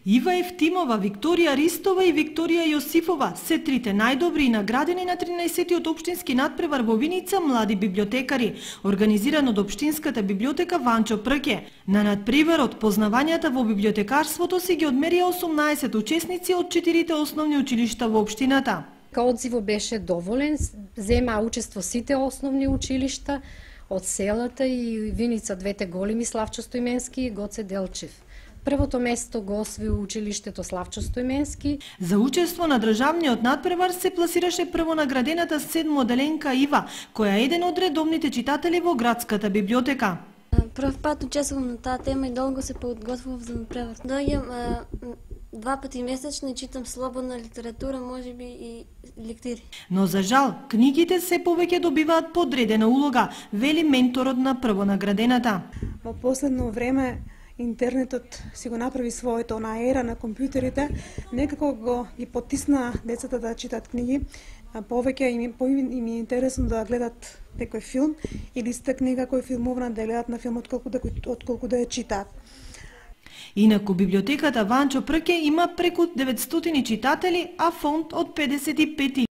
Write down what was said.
Ива Евтимова, Викторија Ристова и Викторија Јосифова се трите најдобри и наградени на 13-тиот општински надпревар во Виница млади библиотекари, организиран од општинската библиотека Ванчо Прке. На надпреварот познавањата во библиотекарството си ги одмерија 18 учесници од 4 основни училишта во општината. Одзивот беше доволен, зема учество сите основни училишта од селата и Виница, двете големи, Славчо Стојменски и Гоце Делчев. Првото место го освои училиштето Славчо Стојменски. За учество на државниот надпревар се пласираше првонаградената 7 Деленка Ива, која е еден од редовните читатели во градската библиотека. Прв пат учествувам на таа тема и долго се подготвував за надпревар. Доаѓам 2 пати месечно и читам слободна литература, можеби и лектири. Но за жал, книгите се повеќе добиваат подредена улога, вели менторот на првонаградената. Во последно време интернетот си го направи своето, на ера на компјутерите, некако ги потисна децата да читат книги, повеќе им е интересно да гледат некој филм или иста книга кој филмовна да гледат на филм отколку да ја читаат. Инаку библиотеката Ванчо Прке има преку 900 читатели, а фонд од 55